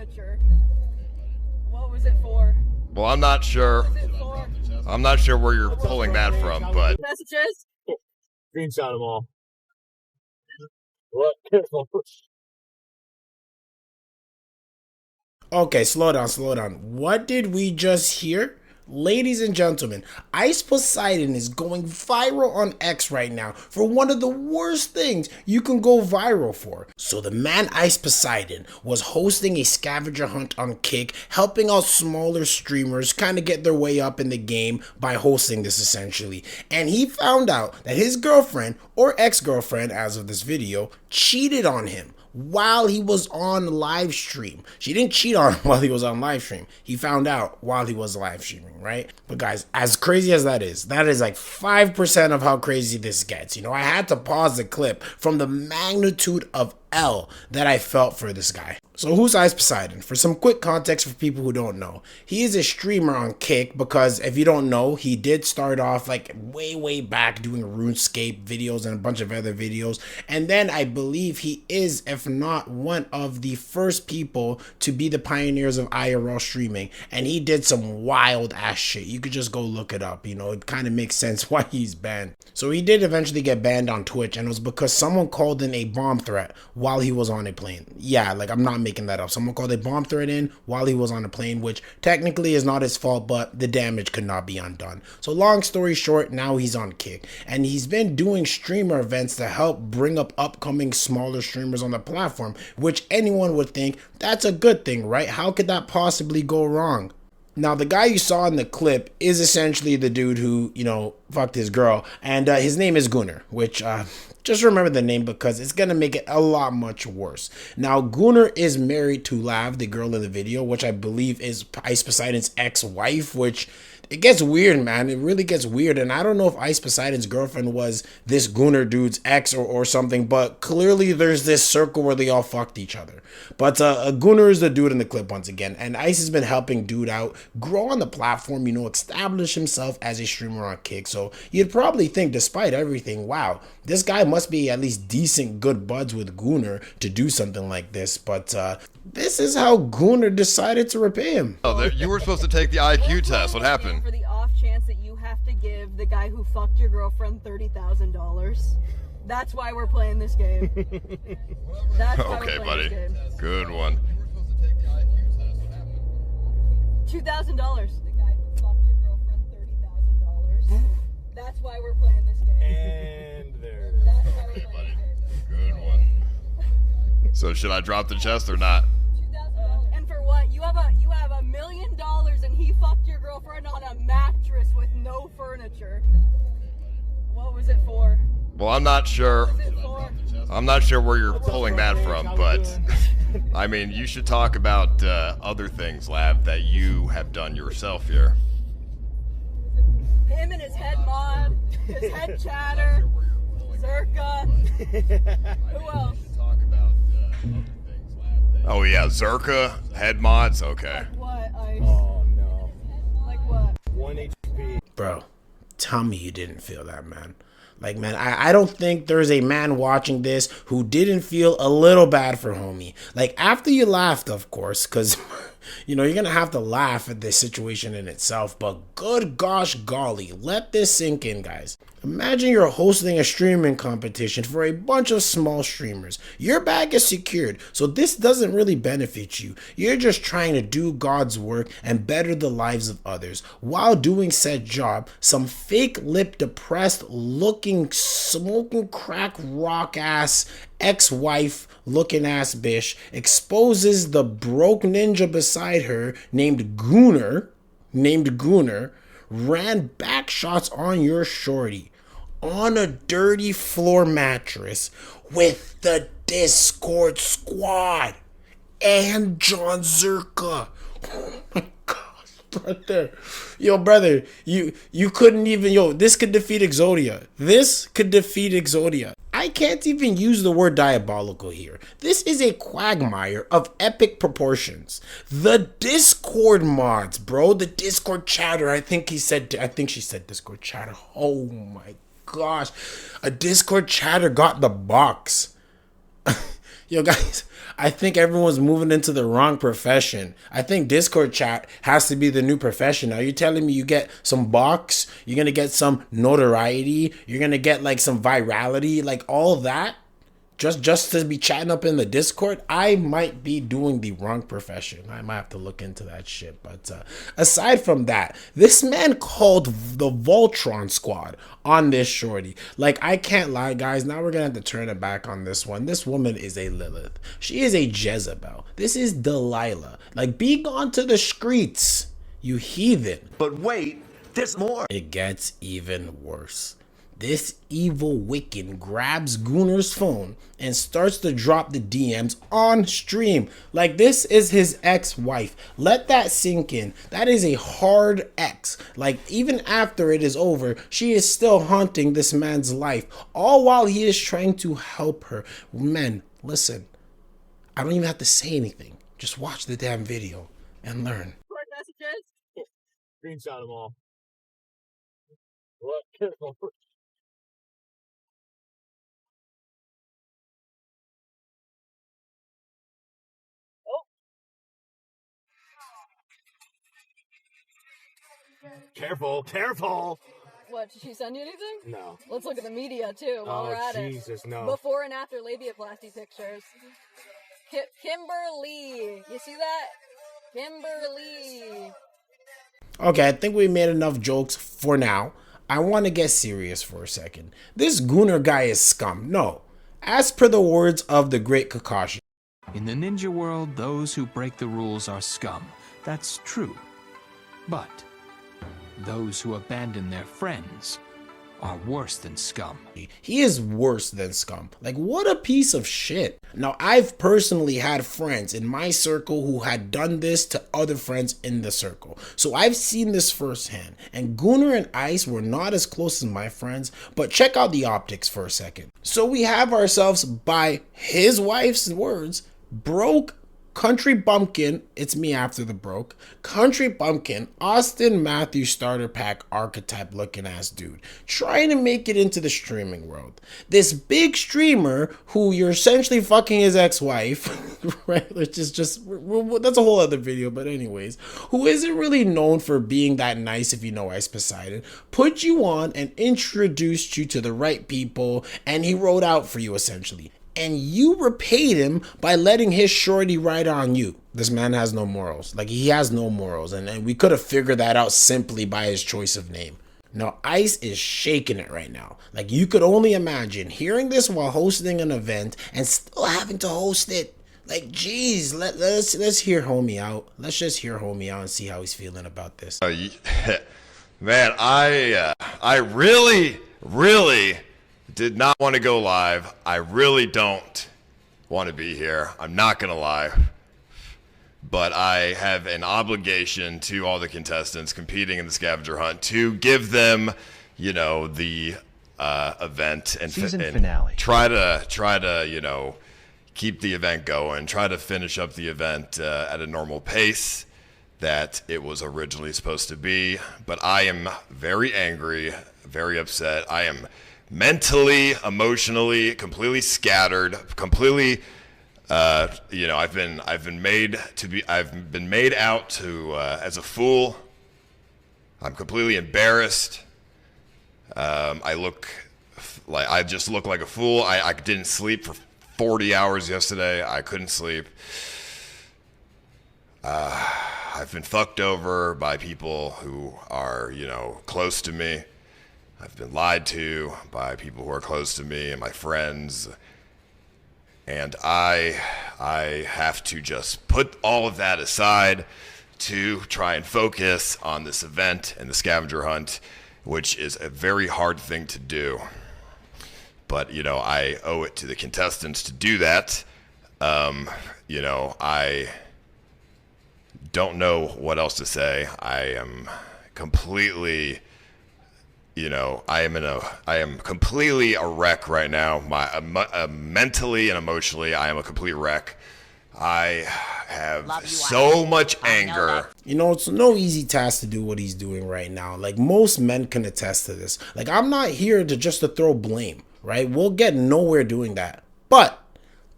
furniture. What was it for? Well, I'm not sure. What was it for? I'm not sure where you're pulling that from, but Messages? Screenshot them all. What? Careful. Okay, slow down. What did we just hear? Ladies and gentlemen, Ice Poseidon is going viral on X right now for one of the worst things you can go viral for. So the man Ice Poseidon was hosting a scavenger hunt on Kick, helping out smaller streamers kind of get their way up in the game by hosting this essentially. And he found out that his girlfriend, or ex-girlfriend as of this video, cheated on him while he was on live stream. She didn't cheat on him while he was on live stream. He found out while he was live streaming, right? But guys, as crazy as that is like 5% of how crazy this gets. You know, I had to pause the clip from the magnitude of L that I felt for this guy. So who's Ice Poseidon? For some quick context for people who don't know, he is a streamer on Kick because if you don't know, he did start off like way back doing RuneScape videos and a bunch of other videos. And then I believe he is, if not one of the first people to be the pioneers of IRL streaming. And he did some wild ass shit. You could just go look it up. You know, it kind of makes sense why he's banned. So he did eventually get banned on Twitch, and it was because someone called in a bomb threat while he was on a plane. Yeah, like I'm not making that up. Someone called a bomb threat in while he was on a plane, which technically is not his fault, but the damage could not be undone. So long story short, now he's on Kick, and he's been doing streamer events to help bring up upcoming smaller streamers on the platform, which anyone would think that's a good thing, right? How could that possibly go wrong? Now, the guy you saw in the clip is essentially the dude who, you know, fucked his girl, and his name is Gunnar, which just remember the name because it's going to make it a lot much worse. Now, Gunnar is married to Lav, the girl in the video, which I believe is Ice Poseidon's ex-wife, which it gets weird, man. It really gets weird. And I don't know if Ice Poseidon's girlfriend was this Gunnar dude's ex or something, but clearly there's this circle where they all fucked each other. But Gunnar is the dude in the clip once again. And Ice has been helping dude out, grow on the platform, you know, establish himself as a streamer on Kick. So you'd probably think, despite everything, wow, this guy must be at least decent good buds with Gunnar to do something like this. But this is how Gunnar decided to repay him. oh, you were supposed to take the IQ test. What happened? For the off chance that you have to give the guy who fucked your girlfriend $30,000. That's why we're playing this game. That's why Okay, we're playing buddy. this game. Good one. $2,000. The guy who fucked your girlfriend $30,000. That's why we're playing this game. And there. That's why we're Okay, playing buddy. this game. Good one. So should I drop the chest or not? And for what? You have $1 million and he fucked your girlfriend on a mattress with no furniture. What was it for? Well, I'm not sure. What was it for? I'm not sure where you're pulling that from, but I mean, you should talk about other things, Lav, that you have done yourself here. Him and his head mod, his head chatter, Zerka. Who else? Oh yeah, Zerka, head mods, okay. What? Ice? Oh no. Like what? 1 HP. Bro, tell me you didn't feel that, man. Like, man, I don't think there's a man watching this who didn't feel a little bad for homie. Like, after you laughed, of course, because, you know, you're going to have to laugh at this situation in itself. But good gosh golly, let this sink in, guys. Imagine you're hosting a streaming competition for a bunch of small streamers. Your bag is secured, so this doesn't really benefit you. You're just trying to do God's work and better the lives of others. While doing said job, some fake lip depressed looking smoking crack rock ass ex-wife looking ass bitch exposes the broke ninja beside her named Gunnar, ran back shots on your shorty on a dirty floor mattress with the Discord squad and John Zerka. Oh my gosh, right there. Yo, brother, you couldn't even, this could defeat Exodia. This could defeat Exodia. I can't even use the word diabolical here. This is a quagmire of epic proportions. The Discord mods, bro. The Discord chatter. I think she said Discord chatter. Oh my gosh. A Discord chatter got the box. Yo, guys, I think everyone's moving into the wrong profession. I think Discord chat has to be the new profession. Now, you're telling me you get some box, you're going to get some notoriety, you're going to get like some virality, like all that? Just to be chatting up in the Discord? I might be doing the wrong profession. I might have to look into that shit. But aside from that, this man called the Voltron squad on this shorty. Like, I can't lie, guys. Now we're gonna have to turn it back on this one. This woman is a Lilith. She is a Jezebel. This is Delilah. Like, be gone to the streets, you heathen. But wait, there's more. It gets even worse. This evil Wiccan grabs Gunner's phone and starts to drop the DMs on stream. Like, this is his ex-wife. Let that sink in. That is a hard ex. Like, even after it is over, she is still haunting this man's life, all while he is trying to help her. Men, listen. I don't even have to say anything. Just watch the damn video and learn. Short messages. Screenshot them all. What? Careful. Careful, careful! What, did she send you anything? No. Let's look at the media too while we're at Jesus, it. no. Before and after labiaplasty pictures. Kimberly, you see that? Kimberly. Okay, I think we made enough jokes for now. I want to get serious for a second. This Gunner guy is scum. No. As per the words of the great Kakashi. In the ninja world, those who break the rules are scum. That's true. But those who abandon their friends are worse than scum. He is worse than scum. Like, what a piece of shit. Now, I've personally had friends in my circle who had done this to other friends in the circle. So I've seen this firsthand. And Gunner and Ice were not as close as my friends, but check out the optics for a second. So we have ourselves, by his wife's words, broke country bumpkin, it's me after the broke, country bumpkin, Austin Matthews starter pack archetype looking ass dude, trying to make it into the streaming world. This big streamer who you're essentially fucking his ex-wife, right? Which is just, that's a whole other video, but anyways, who isn't really known for being that nice if you know Ice Poseidon, put you on and introduced you to the right people, and he wrote out for you essentially. And you repaid him by letting his shorty ride on you. This man has no morals. Like, he has no morals. And we could have figured that out simply by his choice of name. Now, Ice is shaking it right now. Like, you could only imagine hearing this while hosting an event and still having to host it. Like, geez, let's hear homie out. Let's just hear homie out and see how he's feeling about this. Man, I really did not want to go live. I really don't want to be here. I'm not going to lie. But I have an obligation to all the contestants competing in the scavenger hunt to give them, you know, the event and Finale. Try to, you know, keep the event going, try to finish up the event at a normal pace that it was originally supposed to be. But I am very angry, very upset. I am mentally, emotionally, completely scattered, completely, you know, I've been made out to as a fool. I'm completely embarrassed. I just look like a fool. I didn't sleep for 40 hours yesterday. I couldn't sleep. I've been fucked over by people who are, you know, close to me. I've been lied to by people who are close to me and my friends. And I have to just put all of that aside to try and focus on this event and the scavenger hunt, which is a very hard thing to do. But, you know, I owe it to the contestants to do that. You know, I don't know what else to say. I am completely... You know, I am completely a wreck right now. Mentally and emotionally, I am a complete wreck. I have so much anger. You know, it's no easy task to do what he's doing right now. Like, most men can attest to this. Like, I'm not here to just to throw blame, right? We'll get nowhere doing that. But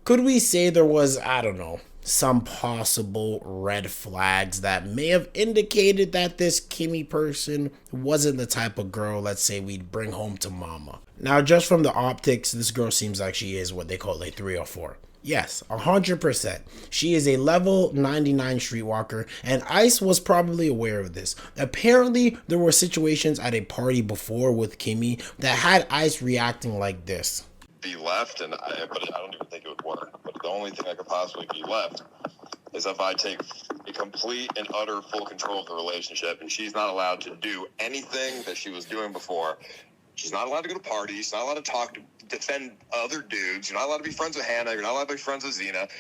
Could we say there was, I don't know, some possible red flags that may have indicated that this Kimmy person wasn't the type of girl, let's say, we'd bring home to mama? Now, just from the optics, this girl seems like she is what they call a 304. Yes, 100%. She is a level 99 streetwalker, and Ice was probably aware of this. Apparently, there were situations at a party before with Kimmy that had Ice reacting like this. Be left, but I don't even think it would work. But the only thing I could possibly be left is if I take a complete and utter full control of the relationship, and she's not allowed to do anything that she was doing before. She's not allowed to go to parties. She's not allowed to talk to defend other dudes. You're not allowed to be friends with Hannah. You're not allowed to be friends with Xena.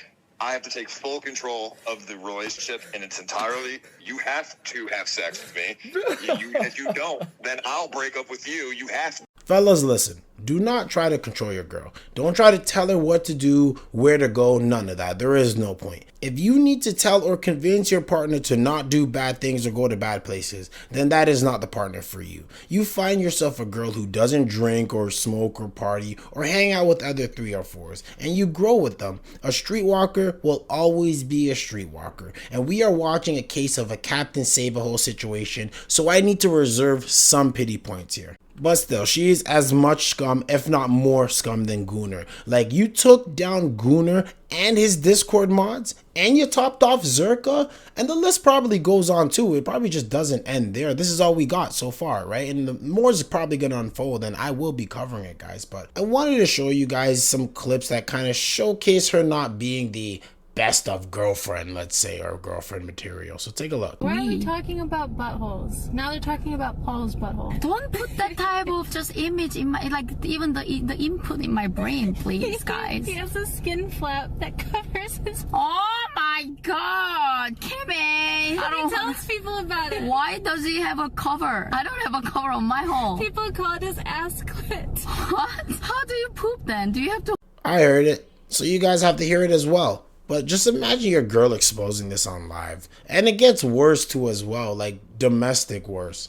I have to take full control of the relationship in its entirety. You have to have sex with me. If you don't, then I'll break up with you. You have to. Fellas, listen. Do not try to control your girl. Don't try to tell her what to do, where to go, none of that. There is no point. If you need to tell or convince your partner to not do bad things or go to bad places, then that is not the partner for you. You find yourself a girl who doesn't drink or smoke or party or hang out with other 304s, and you grow with them. A streetwalker will always be a streetwalker, and we are watching a case of a Captain Save-A-Hole situation, so I need to reserve some pity points here. But still, she is as much scum, if not more scum than Gooner. Like, you took down Gooner and his Discord mods, and you topped off Zerka, and the list probably goes on too. It probably just doesn't end there. This is all we got so far, right? And the more is probably going to unfold, and I will be covering it, guys. But I wanted to show you guys some clips that kind of showcase her not being the best of girlfriend, let's say, or girlfriend material. So take a look. Why are we talking about buttholes? Now they're talking about Paul's butthole. Don't put that type of just image in my, like, even the input in my brain, please, guys. He has a skin flap that covers his. Oh my god, Kimmy! He tells people about it. Why does he have a cover? I don't have a cover on my hole. People call it his ass clit. What? How do you poop then? Do you have to? I heard it, so you guys have to hear it as well. But just imagine your girl exposing this on live. And it gets worse too as well, like domestic worse.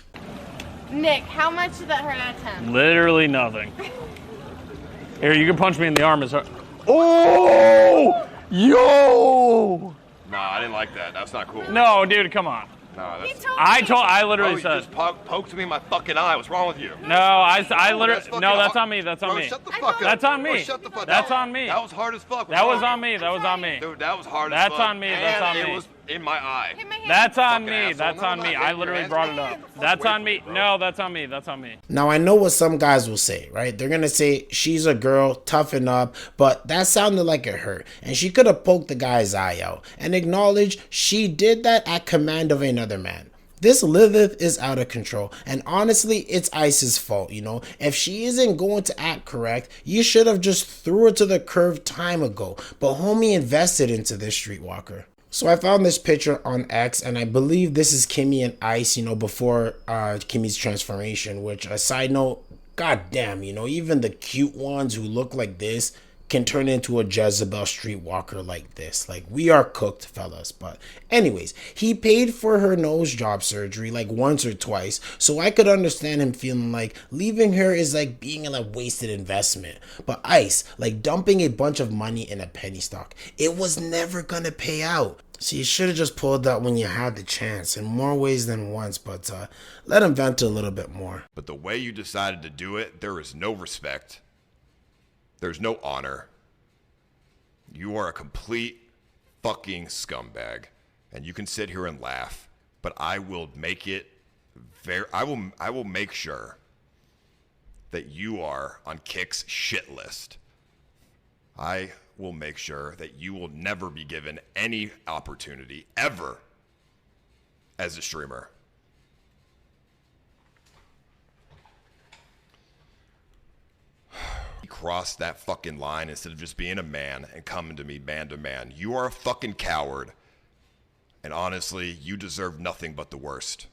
Nick, how much did that hurt out of 10? Literally nothing. Here, you can punch me in the arm as hard. Oh! Yo! No, I didn't like that. That's not cool. No, dude, come on. No, that's... I literally you said. just poked me in my fucking eye. What's wrong with you? No, I literally. No, that's on me. That's on Bro, me. shut the fuck up. That's on me. Bro, shut the fuck That's up. on me. That was hard as fuck. That was on me. That was on me. Dude, that was hard as That's fuck. on me. That's on And me. it was in my eye. That's on Fucking me. asshole. That's No, on I'm me. not I hitting literally your brought ass. it up. Fuck That's away on from me. bro. No, that's on me. That's on me. Now, I know what some guys will say, right? They're going to say, she's a girl, toughen up, but that sounded like it hurt. And she could have poked the guy's eye out and acknowledged she did that at command of another man. This Lilith is out of control, and honestly, it's Ice's fault, you know? If she isn't going to act correct, you should have just threw her to the curb time ago, but homie invested into this streetwalker. So I found this picture on X, and I believe this is Kimmy and Ice, you know, before Kimmy's transformation, which, a side note, goddamn, you know, even the cute ones who look like this can turn into a Jezebel streetwalker like this. Like, we are cooked, fellas. But anyways, he paid for her nose job surgery like once or twice, so I could understand him feeling like leaving her is like being a wasted investment. But Ice, like dumping a bunch of money in a penny stock, it was never gonna pay out. So you should have just pulled that when you had the chance, in more ways than once, but let him vent a little bit more. But the way you decided to do it, there is no respect. There's no honor. You are a complete fucking scumbag. And you can sit here and laugh, but I will make it I will make sure that you are on Kick's shit list. I will make sure that you will never be given any opportunity ever as a streamer. Cross that fucking line instead of just being a man and coming to me man to man. You are a fucking coward. And honestly, you deserve nothing but the worst.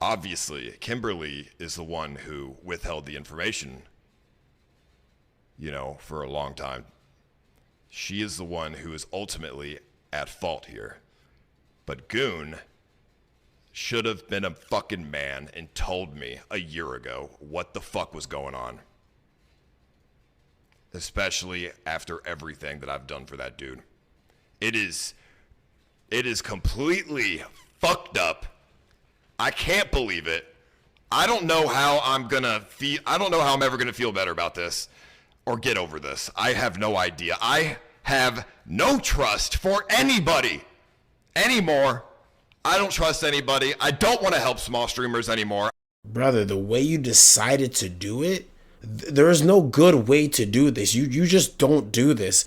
Obviously, Kimberly is the one who withheld the information, you know, for a long time. She is the one who is ultimately at fault here. But Goon should have been a fucking man and told me a year ago what the fuck was going on. Especially after everything that I've done for that dude. It is completely fucked up. I can't believe it. I don't know how I'm gonna feel. I don't know how I'm ever gonna feel better about this or get over this. I have no idea. I have no trust for anybody anymore. I don't trust anybody. I don't want to help small streamers anymore. Brother, the way you decided to do it, there is no good way to do this. You just don't do this.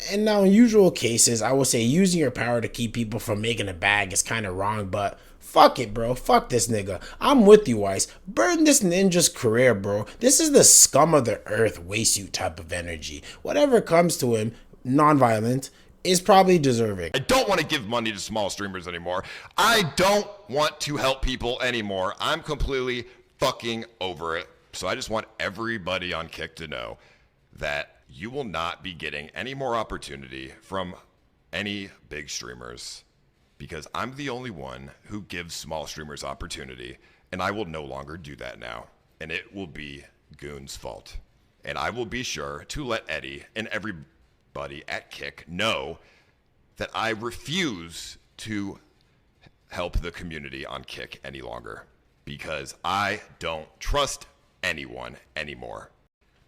And now in usual cases, I would say using your power to keep people from making a bag is kind of wrong, but fuck it, bro. Fuck this nigga. I'm with you, Ice. Burn this ninja's career, bro. This is the scum of the earth wastesuit type of energy. Whatever comes to him, non-violent, is probably deserving. I don't want to give money to small streamers anymore. I don't want to help people anymore. I'm completely fucking over it. So I just want everybody on Kick to know that you will not be getting any more opportunity from any big streamers, because I'm the only one who gives small streamers opportunity, and I will no longer do that now. And it will be Goon's fault. And I will be sure to let Eddie and everybody at Kick know that I refuse to help the community on Kick any longer, because I don't trust anyone anymore.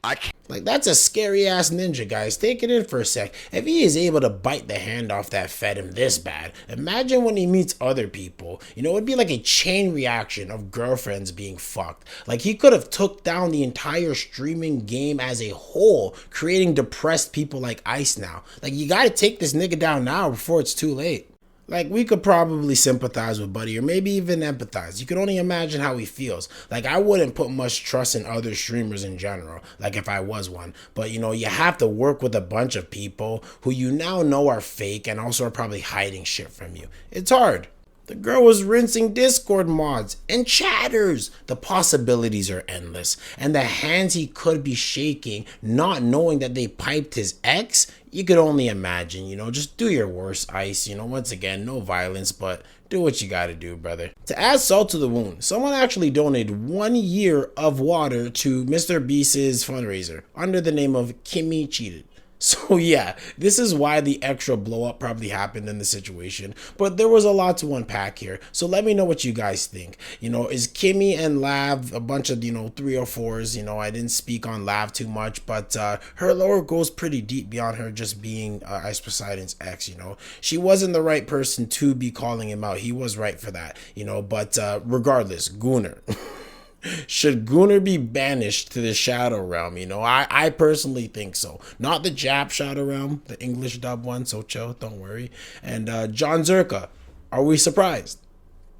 I can't. Like, that's a scary ass ninja, guys. Take it in for a sec. If he is able to bite the hand off that fed him this bad, imagine when he meets other people. You know, it'd be like a chain reaction of girlfriends being fucked. Like, he could have took down the entire streaming game as a whole, creating depressed people like Ice now. Like, you gotta take this nigga down now before it's too late. Like, we could probably sympathize with Buddy, or maybe even empathize. You can only imagine how he feels. Like, I wouldn't put much trust in other streamers in general, like if I was one. But, you know, you have to work with a bunch of people who you now know are fake and also are probably hiding shit from you. It's hard. The girl was rinsing Discord mods and chatters. The possibilities are endless. And the hands he could be shaking, not knowing that they piped his ex, you could only imagine, you know. Just do your worst, Ice. You know, once again, no violence, but do what you gotta do, brother. To add salt to the wound, someone actually donated 1 year of water to Mr. Beast's fundraiser under the name of Kimmy Cheated. So yeah, this is why the extra blow up probably happened in the situation, but there was a lot to unpack here. So let me know what you guys think. You know, is Kimmy and Lav a bunch of, you know, 304s? You know, I didn't speak on Lav too much, but her lore goes pretty deep beyond her just being Ice Poseidon's ex. You know, she wasn't the right person to be calling him out. He was right for that, you know, but regardless, Gunnar. Should Gunnar be banished to the Shadow Realm? You know, I personally think so. Not the Jap Shadow Realm, the English dub one, so chill, don't worry. And John Zerka, are we surprised?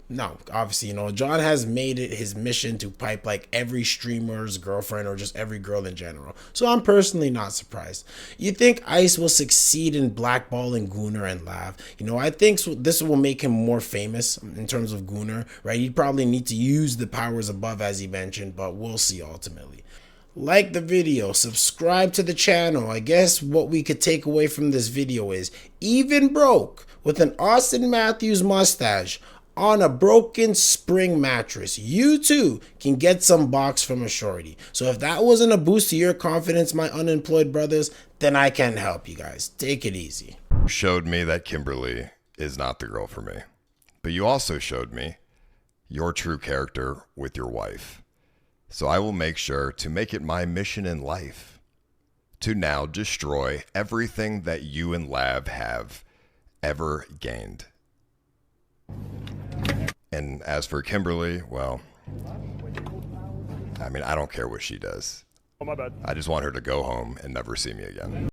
No, obviously, you know, John has made it his mission to pipe like every streamer's girlfriend or just every girl in general. So I'm personally not surprised. You think Ice will succeed in blackballing Gunnar and Lav? You know, I think this will make him more famous in terms of Gunnar, right? He'd probably need to use the powers above, as he mentioned, but we'll see ultimately. Like the video, subscribe to the channel. I guess what we could take away from this video is, even broke, with an Austin Matthews mustache, on a broken spring mattress, you too can get some box from a shorty. So if that wasn't a boost to your confidence, my unemployed brothers, then I can't help you guys. Take it easy. Showed me that Kimberly is not the girl for me. But you also showed me your true character with your wife. So I will make sure to make it my mission in life to now destroy everything that you and Lav have ever gained. And as for Kimberly, well, I mean, I don't care what she does. Oh, my bad. I just want her to go home and never see me again.